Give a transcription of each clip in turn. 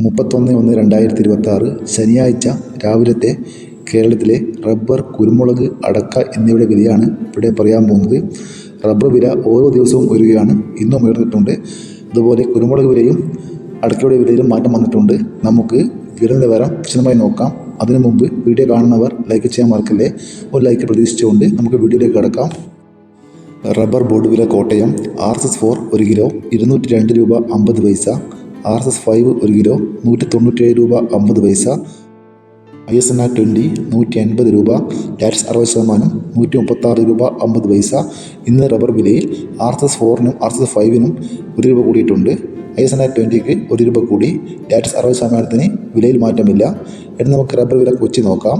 31/1/2026 ശനിയാഴ്ച രാവിലത്തെ കേരളത്തിലെ റബ്ബർ, കുരുമുളക്, അടക്ക എന്നിവയുടെ വിലയാണ് ഇവിടെ പറയാൻ പോകുന്നത്. റബ്ബർ വില ഓരോ ദിവസവും ഉയരുകയാണ്. ഇന്നും ഉയർന്നിട്ടുണ്ട്. അതുപോലെ കുരുമുളക് വിലയും അടക്കയുടെ വിലയിലും മാറ്റം വന്നിട്ടുണ്ട്. നമുക്ക് വില നിലവാരം വിശദമായി നോക്കാം. അതിനു മുമ്പ് വീഡിയോ കാണുന്നവർ ലൈക്ക് ചെയ്യാൻ മറക്കല്ലേ. ഒരു ലൈക്ക് പ്രതീക്ഷിച്ചുകൊണ്ട് നമുക്ക് വീഡിയോയിലേക്ക് കടക്കാം. റബ്ബർ ബോർഡ് വില കോട്ടയം RSS-4 1 കിലോ 202 രൂപ 50 പൈസ. RSS-5 1 കിലോ 197 രൂപ 50 പൈസ. ISNR 20 180 രൂപ, ടാക്സ് 60%, 136 രൂപ 50 പൈസ. ഇന്ന് റബ്ബർ വിലയിൽ RSS-4നും RSS-5നും 1 രൂപ കൂടിയിട്ടുണ്ട്. ISNR 20ക്ക് 1 രൂപ കൂടി, ടാക്സ് 60%ന് വിലയിൽ മാറ്റമില്ല. ഇനി നമുക്ക് റബ്ബർ വില കൊച്ചി നോക്കാം.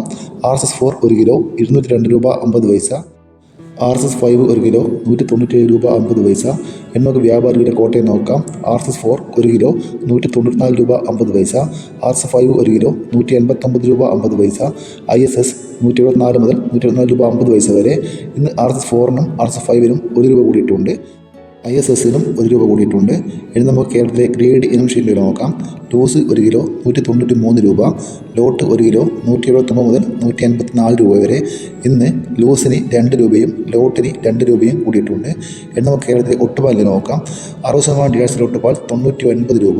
RSS-4 1 കിലോ 202 രൂപ 50 പൈസ. RSS-5 1 കിലോ 197 രൂപ 50 പൈസ. ഇനി നമുക്ക് വ്യാപാരി വില കോട്ടയം നോക്കാം. RSS-4 1 കിലോ 194 രൂപ 50 പൈസ. RSS-5 1 കിലോ 189 രൂപ 50 പൈസ. ISS 174 മുതൽ 174 രൂപ 50 പൈസ വരെ. ഇന്ന് RSS-4നും RSS-5നും 1 രൂപ കൂടിയിട്ടുണ്ട്. ISSനും 1 രൂപ കൂടിയിട്ടുണ്ട്. ഇനി നമുക്ക് കേരളത്തിലെ ഗ്രേഡ് ഇനം ഷീറ്റ് വില നോക്കാം. ലൂസ് 1 കിലോ 193 രൂപ, ലോട്ട് 1 കിലോ 179 മുതൽ 184 രൂപ വരെ. ഇന്ന് ലൂസിന് 2 രൂപയും ലോട്ടിന് 2 രൂപയും കൂടിയിട്ടുണ്ട്. ഇനി നമുക്ക് കേരളത്തിലെ ഒട്ടുപാൽ നോക്കാം. 60% DRC ഒട്ടുപാൽ 99 രൂപ,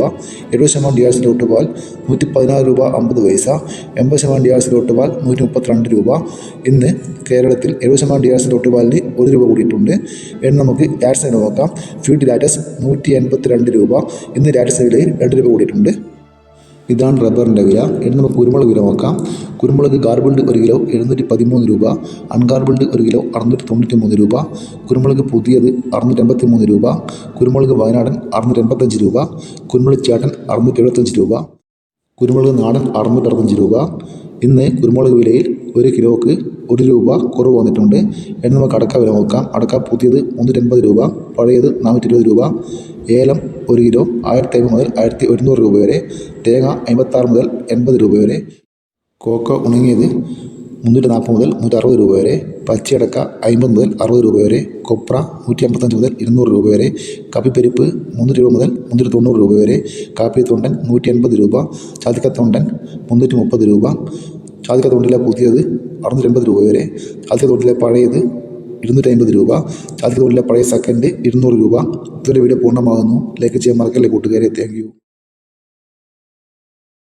70% DRC ഒട്ടുപാൽ 116 രൂപ 50 പൈസ, 80% DRC ഒട്ടുപാൽ 132 രൂപ. ഇന്ന് കേരളത്തിൽ 70% DRC ഒട്ടുപാലിന് 1 രൂപ കൂടിയിട്ടുണ്ട്. ഇനി നമുക്ക് ടാക്സ് നോക്കാം. ഫീഡ് ലാറ്റസ് 182 രൂപ. ഇന്ന് ലാറ്റസ് വിലയിൽ 2 രൂപ കൂടിയിട്ടുണ്ട്. ഇതാണ് റബ്ബറിൻ്റെ വില. ഇനി നമുക്ക് കുരുമുളക് വില നോക്കാം. കുരുമുളക് ഗാർബിൾഡ് 1 കിലോ 713 രൂപ, അൺഗാർബിൾഡ് 1 കിലോ 693 രൂപ, കുരുമുളക് പുതിയത് 683 രൂപ, കുരുമുളക് വയനാടൻ 685 രൂപ, കുരുമുളക് ചേട്ടൻ 675 രൂപ, കുരുമുളക് നാടൻ 665 രൂപ. ഇന്ന് കുരുമുളക് വിലയിൽ 1 കിലോക്ക് 1 രൂപ കുറവ് വന്നിട്ടുണ്ട്. ഇനി നമുക്ക് അടക്ക വില നോക്കാം. അടക്ക പുതിയത് 380 രൂപ, പഴയത് 420 രൂപ. ഏലം 1 കിലോ 1050 മുതൽ 1100 രൂപ വരെ. തേങ്ങ 56 മുതൽ 80 രൂപ വരെ. കോക്കോ ഉണങ്ങിയത് 340 മുതൽ 160 രൂപ വരെ. പച്ചയടക്ക 50 മുതൽ 60 രൂപ വരെ. കൊപ്ര 155 മുതൽ 200 രൂപ വരെ. കാപ്പിപ്പരിപ്പ് 300 രൂപ മുതൽ 390 രൂപ വരെ. കാപ്പിത്തൊണ്ടൻ 180 രൂപ. ചാതിക്കത്തൊണ്ടൻ 330 രൂപ. ചാതിക്കത്തൊണ്ടിലെ പുതിയത് 680 രൂപ വരെ. ചാതിക്കത്തൊണ്ടിലെ പഴയത് 250 രൂപ. ചാതിക്കത്തൊണ്ടിലെ പഴയ സെക്കൻഡ് 200 രൂപ. ഇതുവരെ വീഡിയോ പൂർണ്ണമാകുന്നു. ലൈക്ക് ചെയ്യാൻ മറക്കല്ലേ കൂട്ടുകാരെ. Thank you.